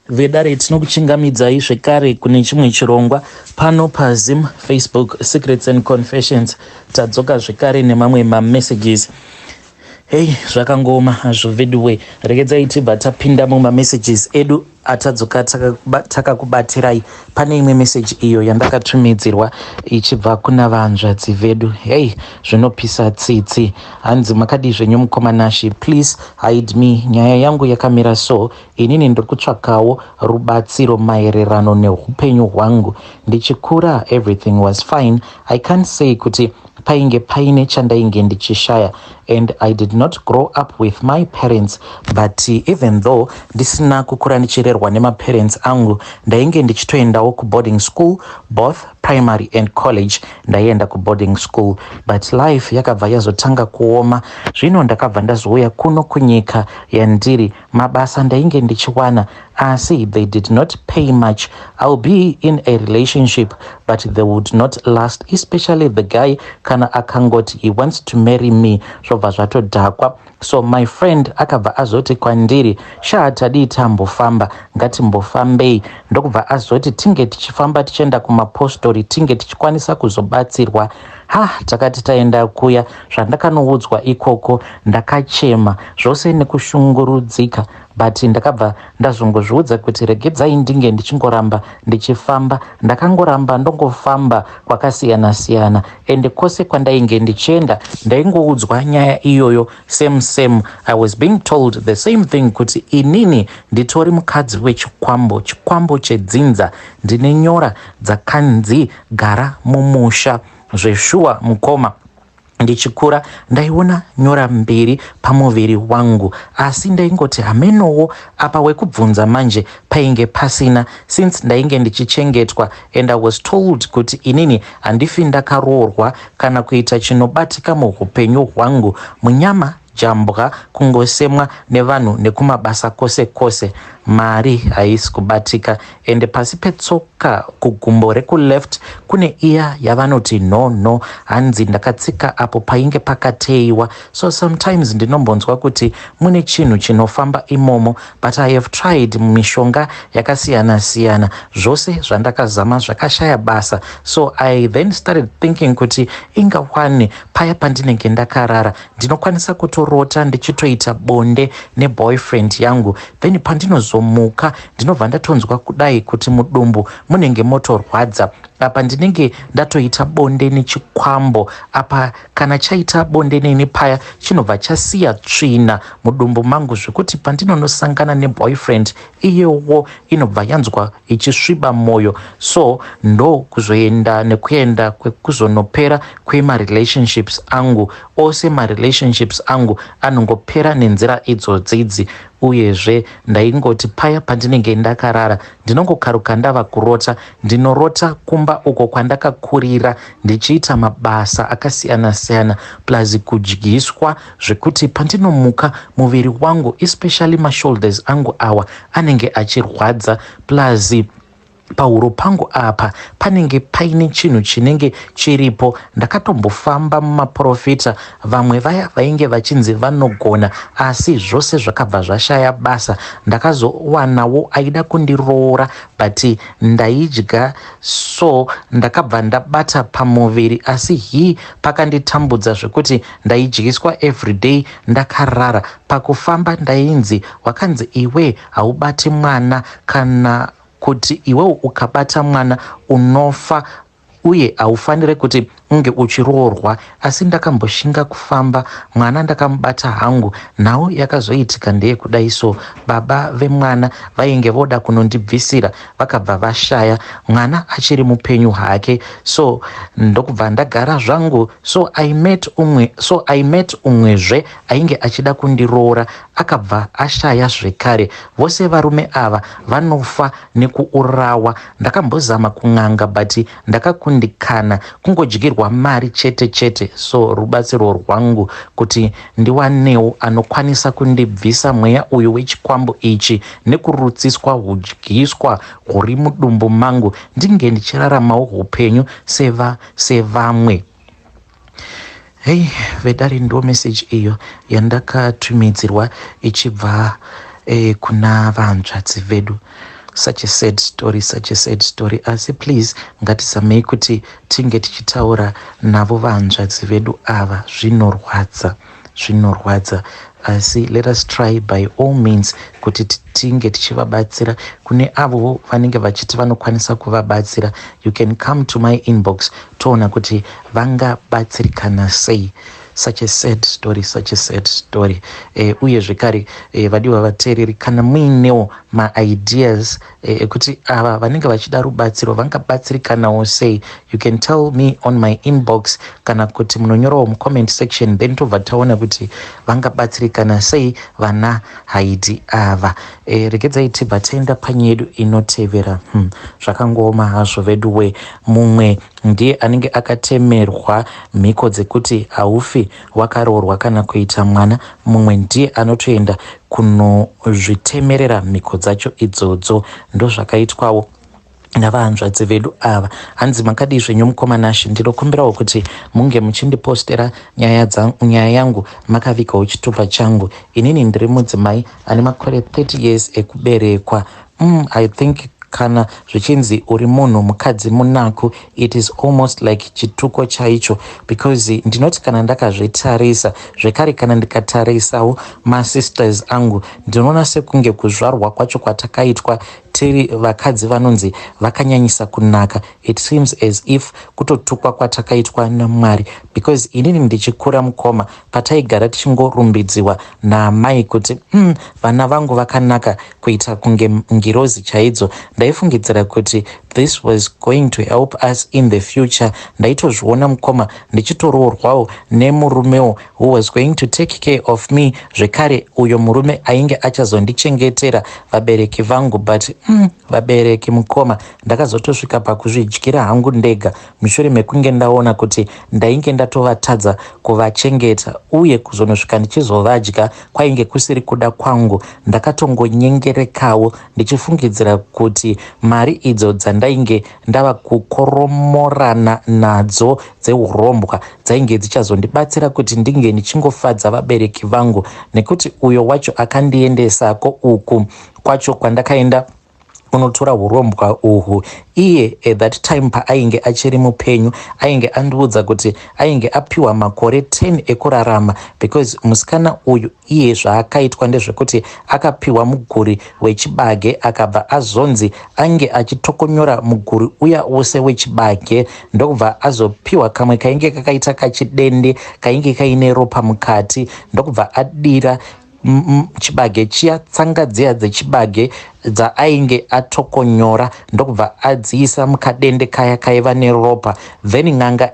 vedare tinokuchingamidzai zvekare kune chimwe chirongwa pano paZim Facebook Secrets and Confessions. Tadzoka zvekare nemamwe mamessages. Hey, zvakangoma hazvo veduwe, regedzai tibva tapinda mumamessages edu atadzoka takakubatirai. Pane imwe message iyo yandakatumidzirwa ichibva kuna vanzvadzi vedu. Hey, zvinopisa tsitsi. Hanzi makadi zvenyu mukomanashi, please hide me. Nyaya yangu yakamira so, inini ndokutsvakawo rubatsiro maererano neupenyu hwangu. Ndichikura everything was fine. I can't say kuti painge paine chandainge ndichishaya, and I did not grow up with my parents, but even though ndisina kukura ndichirerwa nemaparents angu, ndainge ndichitoendawo kuboarding school, both primary and college. Ndaienda kuboarding school, but life yakabva yazotanga kuoma. Zvino ndakabva ndazouya kuno kunyika yandiri. Mabasa ndainge ndichiwana, asi they did not pay much. I'll be in a relationship, but they would not last, especially the guy kana akangoti he wants to marry me. Zvobva zvatodhakwa. So my friend akabva azoti kwandiri, tadii tambofamba, ngatimbofambei. Ndokubva azoti tinge tichifamba tichienda kumapostori, tinge tichikwanisa kuzobatsirwa. Takati taenda kuya, zvandakanoudzwa ikoko ndakachema, zvose nekushungurudzika. But ndakabva ndazongozviudza kuti regedzai ndinge ndichingoramba ndichifamba. Ndakangoramba ndongofamba kwakasiyana siyana, ende kwose kwandainge ndichienda ndaingoudzwa nyaya iyoyo same. I was being told the same thing, kuti inini nditori mukadzi chikwambo chedzinza, ndine nyora dzakanzi gara mumusha. Zveshuwa mukoma, ndichikura ndaiona nyora mbiri pamuviri wangu, asi ndaingoti hamenowo apa wekubvunza manje painge pasina, since ndainge ndichichengetwa, and I was told kuti inini handifi ndakaroorwa kana kuita chinobatika muhupenyu hwangu. Munyama jambwa kungosemwa nevanhu nekumabasa kose. Mari haisi kubatika, ende pasi petsoka kugumbo rekuleft kune iya yavanoti no, hanzi ndakatsika apo painge pakateiwa. So sometimes ndinombonzwa kuti mune chinhu chinofamba imomo, but I have tried mishonga yakasiyana siyana, zvose zvandakazama zvakashaya basa. So I then started thinking kuti ingawani paya pandinenge ndakarara ndinokwanisa kutorota ndichitoita bonde neboyfriend yangu, then pandinozomuka ndinobva ndatonzwa kudai kuti mudumbu munenge motorwadza. Apa ndinenge ndatoita bonde nechikwambo, apa kana chaita bonde neni paya chinobva chasiya tsvina mudumbu mangu, zvekuti pandinonosangana neboyfriend iyewo inobva yanzwa ichisviba moyo. So ndo kuzoenda nekuenda kwekuzonopera kwemarelationships angu, ose marelationships angu anongopera nenzira idzodzidzi. Uyezve ndaingoti paya pandinenge ndakarara ndinongokaruka ndava kurota, ndinorota kumba uko kwandakakurira ndichiita mabasa akasiyana siyana, plus kudyiswa, zvekuti pandinomuka muviri wangu especially mashoulders angu awa anenge achirwadza, plus pahuro pangu apa panenge paine chinhu chinenge chiripo. Ndakatombofamba mumaprofita, vamwe vaya vainge vachinzi vanogona, asi zvose zvakabva zvashaya basa. Ndakazowanawo aida kundiroora, but ndaidya, so ndakabva ndabata pamuviri, asi hii pakanditambudza zvekuti ndaidyiswa everyday ndakarara. Pakufamba ndainzi wakanzi iwe haubati mwana, kana kuti iwewo ukabata mwana unofa, uye haufanire kuti unge uchiroorwa. Asi ndakamboshinga kufamba, mwana ndakamubata hangu, nhau yakazoitika ndeye kudai. So baba vemwana vainge voda kunondibvisira, vakabva vashaya, mwana achiri mupenyu hake. So ndokubva ndagara zvangu. So I met umwezve ainge achida kundiroora, akabva ashaya zvekare. Vose varume ava vanofa nekuurawa. Ndakambozama kun'anga, but ndakakundikana kungodyirwa mari chete. So rubatsiro rwangu kuti ndiwanewo anokwanisa kundibvisa mweya uyu wechikwambo ichi nekurutsiswa hudyiswa huri mudumbu mangu, ndinge ndichiraramawo hupenyu sevamwe. Hey, vedari ndo message iyo yandakatumidzirwa ichibva kuna vanzvadzi vedu. Such a sad story, such a sad story. Asi please ngatizamei kuti tinge tichitaura navo vanzvadzi vedu ava. Zvinorwadza. Asi let us try by all means kuti tinge tichivabatsira. Kune avo vanenge vachiti vanokwanisa kuvabatsira, you can come to my inbox toona kuti vangabatsirikana sei. Such a sad story. Uye zvekare vadiwa vateereri, kana muinewo maideas ekuti ava vanenge vachida rubatsiro vangabatsirikanawo sei, you can tell me on my inbox, kana kuti munonyorawo mucomment section, then tobva taona kuti vangabatsirikana sei vana haidhi ava. Regedzai tibva taenda panyaya yedu inotevera. Zvakangooma hazvo vedu we. Mumwe ndiye anenge akatemerwa mhiko dzekuti haufi wakaroorwa kana kuita mwana. Mumwe ndiye anotoenda kunozvitemerera mhiko dzacho idzodzo. Ndo zvakaitwawo navahanzvadzi vedu ava. Hanzi makadii zvenyu mukomanashi, ndinokumbirawo kuti munge muchindipostera nyaya yangu makavikawo chitupa changu. Inini ndiri mudzimai ane makore 30 years ekuberekwa. I think kana zvichinzi uri munhu mukadzi munaku, it is almost like chituko chaicho, because ndinoti kana ndakazvitarisa zvekare, kana ndikatarisawo masisters angu, ndinoona sekunge kuzvarwa kwacho kwatakaitwa tiri vakadzi vanonzi vakanyanyisa kunaka. It seems as if kutotukwa kwatakaitwa naMwari, because inini ndichikura mukoma pataigara tichingorumbidziwa naamai kuti vana vangu vakanaka kuita kunge ngirozi chaidzo. Ndaifungidzira kuti this was going to help us in the future. Ndaitozviona mukoma ndichitoroorwawo nemurumewo who was going to take care of me, zvekare uyo murume ainge achazondichengetera vabereki vangu. But vabereki mukoma ndakazotosvika pakuzvidyira hangu ndega mushure mekunge ndaona kuti ndainge ndatovatadza kuvachengeta, uye kuzonosvika ndichizovadya kwainge kusiri kuda kwangu. Ndakatongonyengerekawo ndichifungidzira kuti mari idzo dzandainge ndava kukoromorana nadzo dzehurombwa dzainge dzichazondibatsira kuti ndinge ndichingofadza vabereki vangu, nekuti uyo wacho akandiendesako uku kwacho kwandakaenda unotora hurombwa uhu. Iye at that time paainge achiri mupenyu ainge andiudza kuti ainge apiwa makore 10 ekurarama, because musikana uyu iye zvaakaitwa ndezvekuti akapiwa muguri wechibage, akabva azonzi ange achitokonyora muguri uya wose wechibage, ndokubva azopiwa kamwe kainge kakaita kachidende kainge kaine ropa mukati, ndokubva adira chibage chiya, tsanga dziya dzechibage dzaainge atokonyora, ndokubva adziisa mukadende kaya kaiva neropa. Then n'anga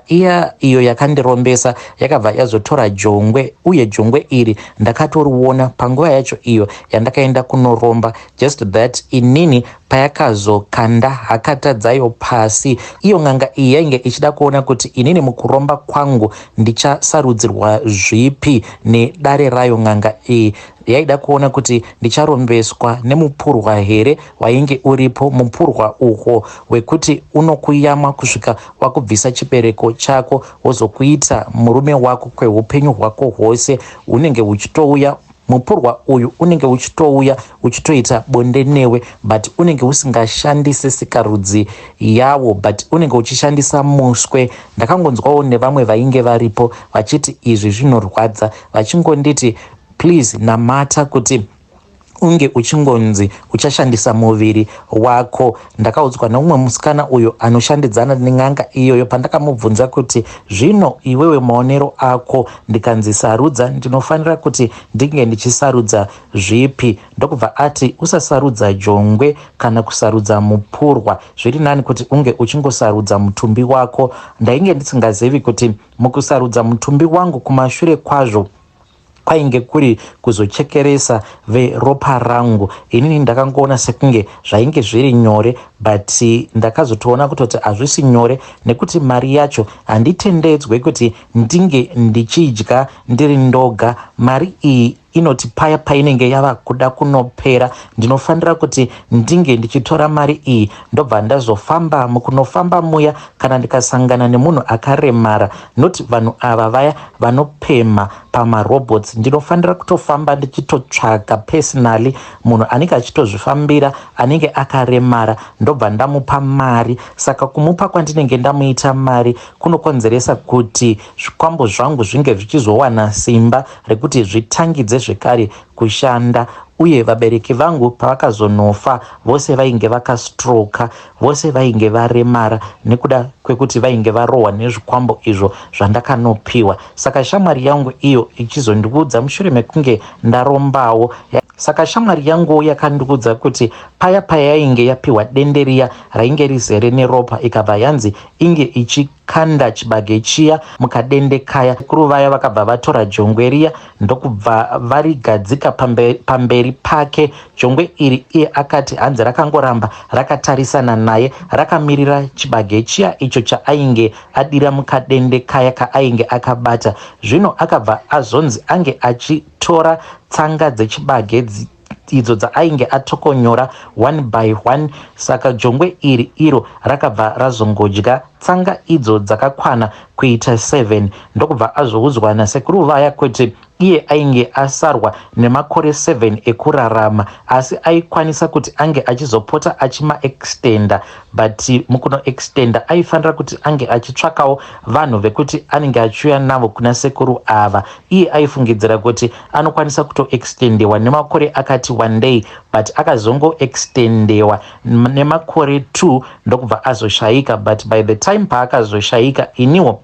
iyo yakandirombesa yakabva yazotora jongwe, uye jongwe iri ndakatoriona panguva yacho iyo yandakaenda kunoromba. Just that inini payakazokanda hakata dzayo pasi, iyo n'anga iyi yainge ichida kuona kuti inini mukuromba kwangu ndichasarudzirwa zvipi nedare rayo. N'anga iyi yaida kuona kuti ndicharombeswa nemupurwa here wainge uripo, mupurwa uhwo wekuti unokuyama kusvika wakubvisa chibereko chako wozokuita murume wako kweupenyu hwako hwose. Unenge uchitouya mupurwa uyu unenge uchitouya uchitoita bonde newe, but unenge usingashandise sikarudzi yawo, but unenge uchishandisa muswe. Ndakangonzwawo nevamwe vainge varipo vachiti izvi zvinorwadza, vachingonditi please namata kuti unge uchingonzi uchashandisa muviri wako. Ndakaudzwa neumwe musikana uyo anoshandidzana nen'anga iyoyo, pandakamubvunza kuti zvino iwewe maonero ako, ndikanzi sarudza, ndinofanira kuti ndinge ndichisarudza zvipi? Ndokubva ati usasarudza jongwe kana kusarudza mupurwa, zviri nani kuti unge uchingosarudza mutumbi wako. Ndainge ndisingazivi kuti mukusarudza mutumbi wangu kumashure kwazvo kwainge kuri kuzochekeresa veropa rangu. Inini ndakangoona sekunge zvainge zviri nyore, but ndakazotoona kutoti hazvisi nyore, nekuti mari yacho handitendedzwe kuti ndinge ndichidya ndiri ndoga. Mari iyi inoti paya painenge yava kuda kunopera ndinofanira kuti ndinge ndichitora mari iyi ndobva ndazofamba mukunofamba muya kana ndikasangana nemunhu akaremara, noti vanhu ava vaya vanopema pamarobots. Ndinofanira kutofamba ndichitotsvaga personally munhu anenge achitozvifambira anenge akaremara ndobva ndamupa mari. Saka kumupa kwandinenge ndamuita mari kunokonzeresa kuti zvikwambo zvangu zvinge zvichizowana simba rekuti zvitangidze zvekare kushanda. Uye vabereki vangu pavakazonofa vose vainge vakastroka, vose vainge varemara nekuda kwekuti vainge varohwa nezvikwambo izvo zvandakanopiwa. Saka shamwari yangu iyo ichizondiudza mushure mekunge ndarombawo, saka shamwari yangu yakandiudza kuti paya yainge yapiwa dende riya rainge rizere neropa ikabva yanzi inge ichikanda chibage chiya mukadende kaya, kuru vaya vakabva vatora jongwe riya ndokubva varigadzika pamberi pake. Jongwe iri iye akati hanzi rakangoramba rakatarisana naye rakamirira chibage chiya icho chaainge adira mukadende kaya kaainge akabata. Zvino akabva azonzi ange achitora tsanga dzechibage idzo dzaainge atokonyora one by one. Saka jongwe iri iro rakabva razongodya tsanga idzo dzakakwana kuita 7 ndokubva azoudzwa nasekuru vaya kuti iye ainge asarwa nemakore 7 ekurarama, asi aikwanisa kuti ange achizopota achima-extenda, but mukuno extenda aifanira kuti ange achitsvakawo vanhu vekuti anenge achiuya navo kuna sekuru ava. Iye aifungidzira kuti anokwanisa kutoextendewa nemakore akati 1 day, but akazongoextendewa nemakore 2 ndokubva azoshayika. But by the time paakazoshayika iniwo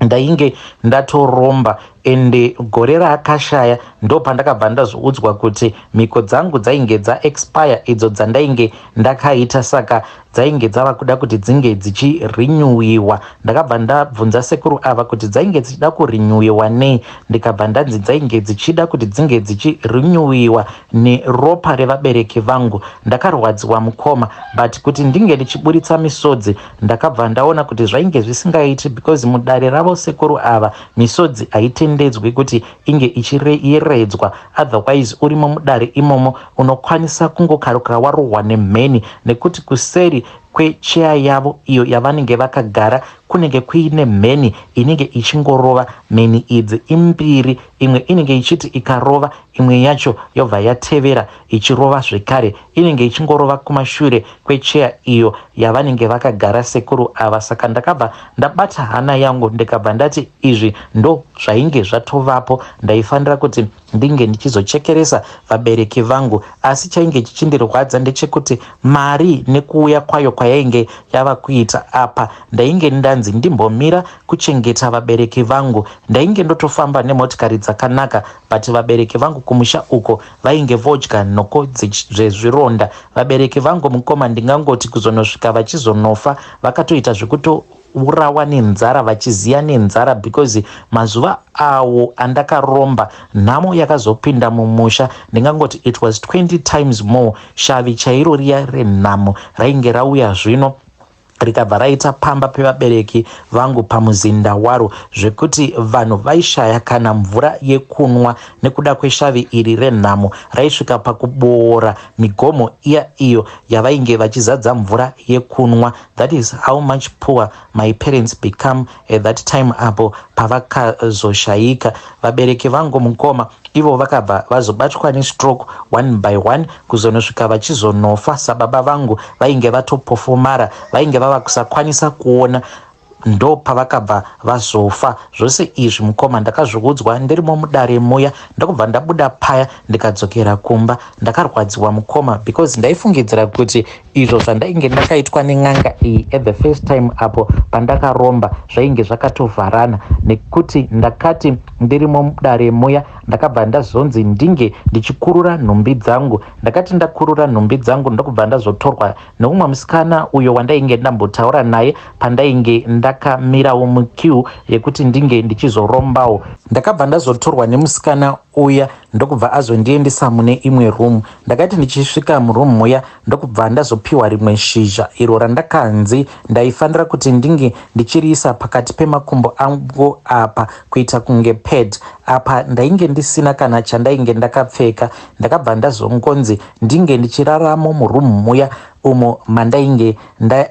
ndainge ndatoromba, ende gore raakashaya ndo pandakabva ndazoudzwa kuti mhiko dzangu dzainge dzaexpire idzo dzandainge ndakaita, saka dzainge dzava kuda kuti dzinge dzichirinyuwiwa. Ndakabva ndabvunza sekuru ava kuti dzainge dzichida kurinyuwiwa nei, ndikabva ndanzi dzainge dzichida kuti dzinge dzichirinyuwiwa neropa revabereki vangu. Ndakarwadziwa mukoma, but kuti ndinge ndichiburitsa misodzi ndakabva ndaona kuti zvainge zvisingaiti, because mudare ravo sekuru ava misodzi haitendedzwi kuti inge ichiredzwa. Otherwise urimo mudare imomo unokwanisa kungokaruka warohwa nemheni, nekuti kuseri kwecheya yavo iyo yavanenge vakagara kunenge kuine mheni inenge ichingorova. Mheni idzi imbiri, imwe inenge ichiti ikarova imwe yacho yobva yatevera ichirova zvekare, inenge ichingorova kumashure kwecheya iyo yavanenge vakagara sekuru ava. Saka ndakabva ndabata hana yangu ndikabva ndati izvi ndo zvainge zvatovapo, ndaifanira kuti ndinge ndichizochekeresa vabereki vangu. Asi chainge chichindirwadza ndechekuti mari nekuuya kwayo kwayainge yava kuita apa, ndainge ndanzi ndimbomira kuchengeta vabereki vangu. Ndainge ndotofamba nemotikari dzakanaka, but vabereki vangu kumusha uko vainge vodya nhoko zvezvironda. Vabereki vangu mukoma ndingangoti kuzonosvika vachizonofa vakatoita zvekutourawa nenzara, vachiziya nenzara, because mazuva awo andakaromba nhamo yakazopinda mumusha. Ndingangoti it was 20 times more. Shavi chairo riya renhamo rainge rauya zvino rikabva raita pamba pevabereki vangu pamuzinda waro, zvekuti vanhu vaishaya kana mvura yekunwa nekuda kweshavi iri renhamo. Raisvika pakuboora migomo iya iyo yavainge vachizadza mvura yekunwa. That is how much poor my parents become at that time apo pavakazoshayika. Vabereki vangu mukoma ivo vakabva vazobatwa nestroke 1 by 1 kuzonosvika vachizonofa. Sababa vangu vainge vatopofomara, vainge vava kusakwanisa kuona, ndo pavakabva vazofa. Zvose izvi mukoma ndakazviudzwa ndirimo mudare muya. Ndakubva ndabuda paya ndikadzokera kumba ndakarwadziwa mukoma, because ndaifungidzira kuti izvo zvandainge ndakaitwa nen'anga iyi at the first time apo pandakaromba zvainge zvakatovharana, nekuti ndakati ndirimo mudare muya ndakabva ndazonzi ndinge ndichikurura nhumbi dzangu. Ndakati ndakurura nhumbi dzangu ndokubva ndazotorwa neumwe musikana uyo wandainge ndambotaura naye pandainge ndakamirawo muqueue yekuti ndinge ndichizorombawo. Ndakabva ndazotorwa nemusikana uya ndokubva azondiendesa mune imwe room. Ndakati ndichisvika muroom muya ndokubva ndazopiwa rimwe shizha iro randakanzi ndaifanira kuti ndinge ndichiriisa pakati pemakumbo angu apa kuita kunge pad. Apa ndainge ndisina kana chandainge ndakapfeka. Ndakabva ndazongonzi ndinge ndichiraramo muroom muya umo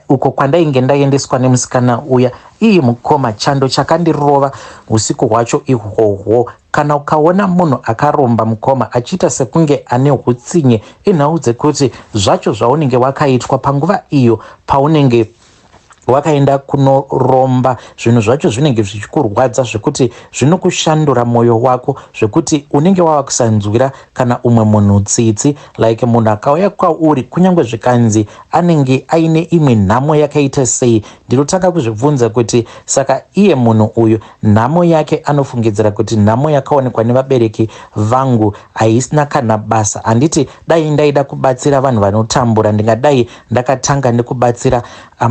uko kwandainge ndaendeswa nemusikana uya. Iyi mukoma, chando chakandirova usiku hwacho ihwohwo. Kana ukaona munhu akaromba mukoma achiita sekunge ane hutsinye, inhau dzekuti zvacho zvaunenge wakaitwa panguva iyo paunenge wakaenda kunoromba, zvinhu zvacho zvinenge zvichikurwadza zvekuti zvinokushandura mwoyo wako, zvekuti unenge wava kusanzwira kana umwe munhu tsitsi. Like munhu akauya kwauri kunyange zvikanzi anenge aine imwe nhamo yakaita sei, ndinotaka kuzvibvunza kuti saka iye munhu uyu nhamo yake anofungidzira kuti nhamo yakaonekwa nevabereki vangu haisina kana basa. Handiti dai ndaida kubatsira vanhu vanotambura ndingadai ndakatanga nekubatsira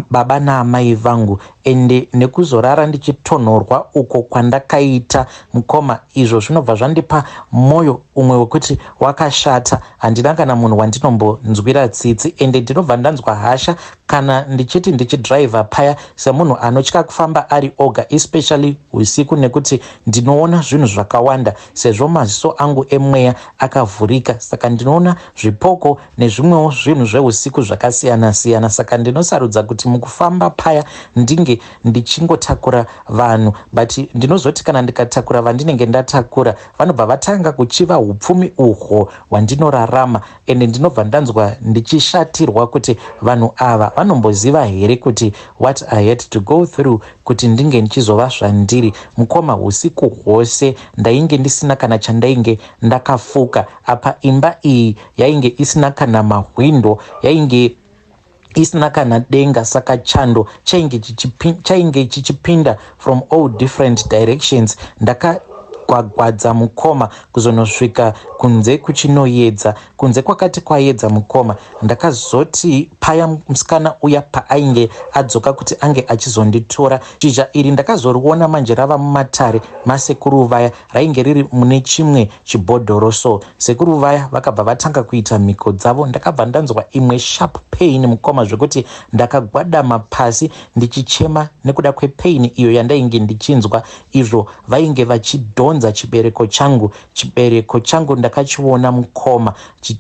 baba naamai vangu, ende nekuzorara ndichitonhorwa uko kwandakaita mukoma, izvo zvinobva zvandipa mwoyo umwe wekuti wakashata. Handina kana munhu wandinombonzwira tsitsi, ende ndinobva ndanzwa hasha kana ndichiti ndichidhiraivha paya semunhu anotya kufamba ari oga, especially usiku, nekuti ndinoona zvinhu zvakawanda sezvo maziso angu emweya akavhurika. Saka ndinoona zvipoko nezvimwewo zvinhu zveusiku zvakasiyana siyana. Saka ndinosarudza kuti mukufamba paya ndinge ndichingotakura vanhu, but ndinozoti kana ndikatakura vandinenge ndatakura vanobva vatanga kuchiva upfumi uhwo hwandinorarama. Ende ndinobva ndanzwa ndichishatirwa kuti vanhu ava vanomboziva here kuti what I had to go through kuti ndinge ndichizova zvandiri mukoma. Usiku hwose ndainge ndisina kana chandainge ndakafuka. Apa imba iyi yainge isina kana mahwindo, yainge isina kana denga, saka chando chainge chichipinda from all different directions. Ndakagwadza mukoma kuzonosvika kunze kuchinoedza. Kunze kwakati kwaedza mukoma, ndakazoti paya musikana uya paainge adzoka kuti ange achizonditora, shizha iri ndakazoriona manje rava mumatare masekuru vaya, rainge riri mune chimwe chibhodhoro. So sekuru vaya vakabva vatanga kuita mhiko dzavo. Ndakabva ndanzwa imwe sharp pain mukoma zvekuti ndakagwadama pasi ndichichema nekuda kwepain iyo yandainge ndichinzwa. Izvo vainge vachidhonza chibereko changu ndakachiona mukoma,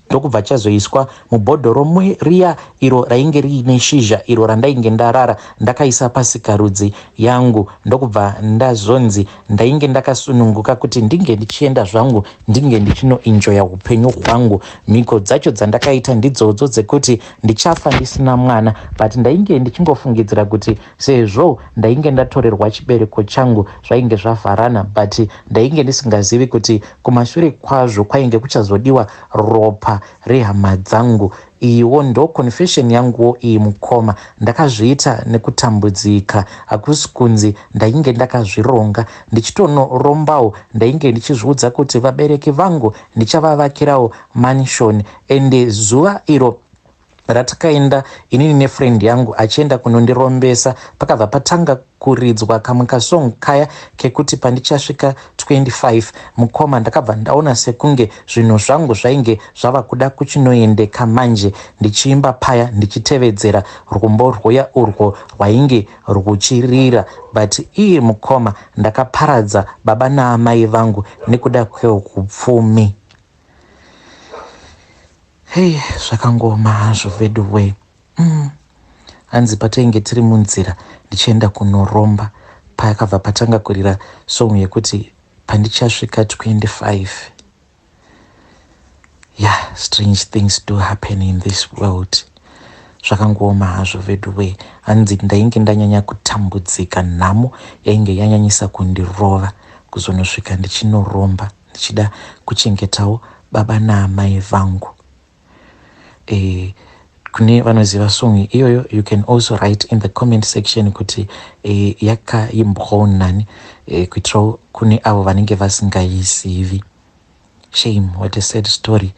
ndokubva chazoiswa mubhodhoro riya iro rainge riine shizha iro randainge ndarara ndakaisa pasikarudzi yangu. Ndokubva ndazonzi ndainge ndakasununguka kuti ndinge ndichienda zvangu, ndinge ndichinoenjoya upenyu hwangu. Mhiko dzacho dzandakaita ndidzodzo dzekuti ndichafa ndisina mwana, but ndainge ndichingofungidzira kuti sezvo ndainge ndatorerwa chibereko changu zvainge zvavharana, but ndainge ndisingazivi kuti kumashure kwazvo kwainge kuchazodiwa ropa rehama dzangu. Iyiwo ndo confession yanguwo iyi mukoma. Ndakazviita nekutambudzika, hakusi kunzi ndainge ndakazvironga. Ndichitonorombawo ndainge ndichizviudza kuti vabereki vangu ndichavavakirawo mansion. Ende zuva iro ratakaenda inini nefriend yangu achienda kunondirombesa, pakabva patanga kuridzwa kamwe kasong kaya kekuti pandichasvika 25 mukoma ndakabva ndaona sekunge zvinhu zvangu zvainge zvava kuda kuchinoendeka manje, ndichiimba paya ndichitevedzera rumbo rwuya urwo rwainge rwuchirira. But iye mukoma ndakaparadza baba naamai vangu nekuda kweupfumi. Hey, zvakangoma hazvo veduwe. Hanzi patainge tiri munzira ndichienda kunoromba, pakabva patanga kurira song yekuti pandichasvika 25. Yeah, strange things do happen in this world. Zvakangoma hazvo veduwe. Hanzi ndainge ndanyanya kutambudzika, nhamo yainge yanyanyisa kundirova kuzonosvika ndichinoromba ndichida kuchengetawo baba naamai vangu. Kune vanoziva song iyoyo, you can also write in the comment section kuti yakaimbwawo nani, kuitirawo kune avo vanenge vasingayizivi. Shame, what a sad story.